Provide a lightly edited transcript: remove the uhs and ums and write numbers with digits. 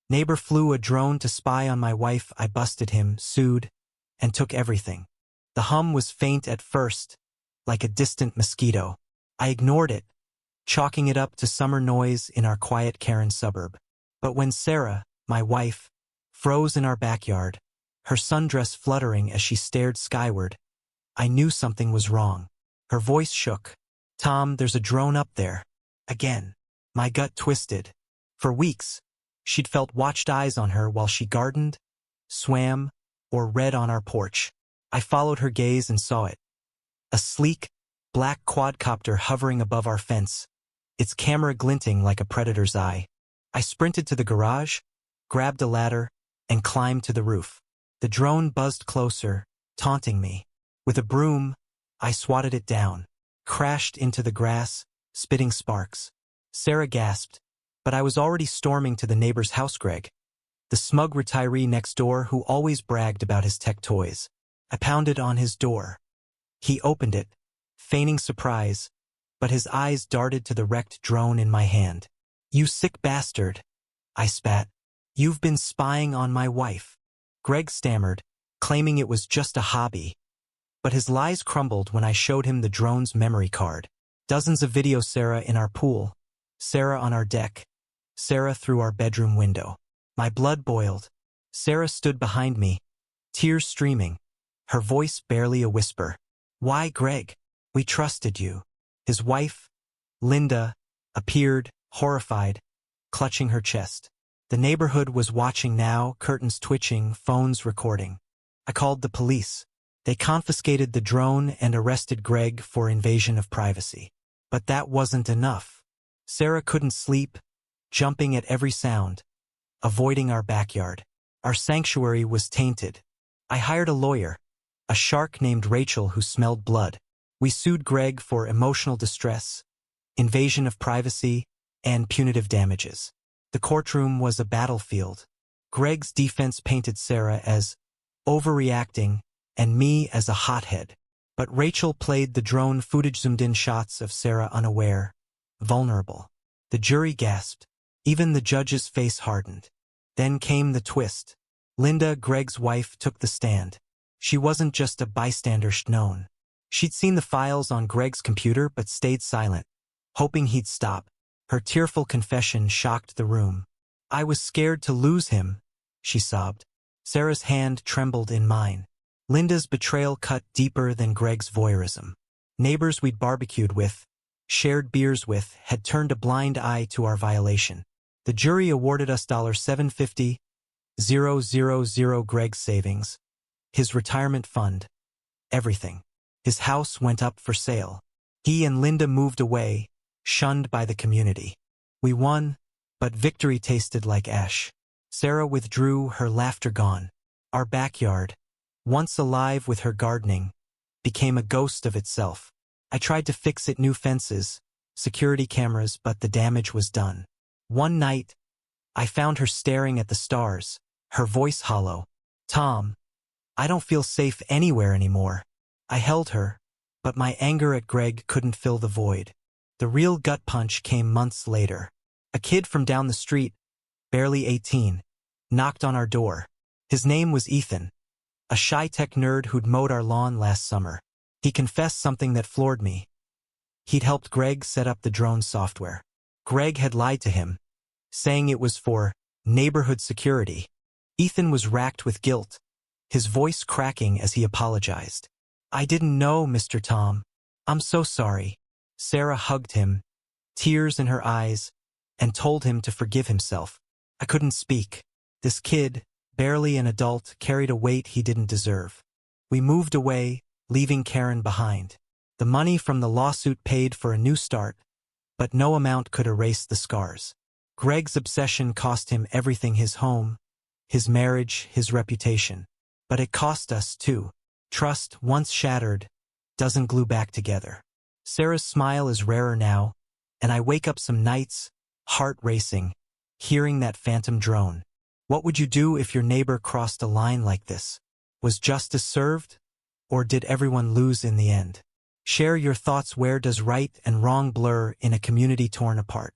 Neighbor flew a drone to spy on my wife. I busted him, sued, and took everything. The hum was faint at first, like a distant mosquito. I ignored it, chalking it up to summer noise in our quiet Karen suburb. But when Sarah, my wife, froze in our backyard, her sundress fluttering as she stared skyward, I knew something was wrong. Her voice shook. "Tom, there's a drone up there. Again." My gut twisted. For weeks, she'd felt watched eyes on her while she gardened, swam, or read on our porch. I followed her gaze and saw it. A sleek, black quadcopter hovering above our fence, its camera glinting like a predator's eye. I sprinted to the garage, grabbed a ladder, and climbed to the roof. The drone buzzed closer, taunting me. With a broom, I swatted it down, crashed into the grass, spitting sparks. Sarah gasped, but I was already storming to the neighbor's house. Greg, the smug retiree next door who always bragged about his tech toys. I pounded on his door. He opened it, feigning surprise, but his eyes darted to the wrecked drone in my hand. "You sick bastard," I spat. "You've been spying on my wife." Greg stammered, claiming it was just a hobby. But his lies crumbled when I showed him the drone's memory card. Dozens of videos: Sarah in our pool, Sarah on our deck, Sarah through our bedroom window. My blood boiled. Sarah stood behind me, tears streaming, her voice barely a whisper. "Why, Greg? We trusted you." His wife, Linda, appeared, horrified, clutching her chest. The neighborhood was watching now, curtains twitching, phones recording. I called the police. They confiscated the drone and arrested Greg for invasion of privacy. But that wasn't enough. Sarah couldn't sleep, jumping at every sound, avoiding our backyard. Our sanctuary was tainted. I hired a lawyer, a shark named Rachel who smelled blood. We sued Greg for emotional distress, invasion of privacy, and punitive damages. The courtroom was a battlefield. Greg's defense painted Sarah as overreacting and me as a hothead. But Rachel played the drone footage, zoomed-in shots of Sarah unaware, vulnerable. The jury gasped. Even the judge's face hardened. Then came the twist. Linda, Greg's wife, took the stand. She wasn't just a bystander. Known. She'd seen the files on Greg's computer but stayed silent, hoping he'd stop. Her tearful confession shocked the room. "I was scared to lose him," she sobbed. Sarah's hand trembled in mine. Linda's betrayal cut deeper than Greg's voyeurism. Neighbors we'd barbecued with, shared beers with, had turned a blind eye to our violation. The jury awarded us $750,000. Greg's savings, his retirement fund, everything. His house went up for sale. He and Linda moved away, shunned by the community. We won, but victory tasted like ash. Sarah withdrew, her laughter gone. Our backyard, once alive with her gardening, became a ghost of itself. I tried to fix it: new fences, security cameras, but the damage was done. One night, I found her staring at the stars, her voice hollow. "Tom, I don't feel safe anywhere anymore." I held her, but my anger at Greg couldn't fill the void. The real gut punch came months later. A kid from down the street, barely 18, knocked on our door. His name was Ethan, a shy tech nerd who'd mowed our lawn last summer. He confessed something that floored me. He'd helped Greg set up the drone software. Greg had lied to him, saying it was for neighborhood security. Ethan was racked with guilt, his voice cracking as he apologized. "I didn't know, Mr. Tom. I'm so sorry." Sarah hugged him, tears in her eyes, and told him to forgive himself. I couldn't speak. This kid, barely an adult, carried a weight he didn't deserve. We moved away, leaving Karen behind. The money from the lawsuit paid for a new start, but no amount could erase the scars. Greg's obsession cost him everything: his home, his marriage, his reputation. But it cost us too. Trust, once shattered, doesn't glue back together. Sarah's smile is rarer now, and I wake up some nights, heart racing, hearing that phantom drone. What would you do if your neighbor crossed a line like this? Was justice served? Or did everyone lose in the end? Share your thoughts. Where does right and wrong blur in a community torn apart?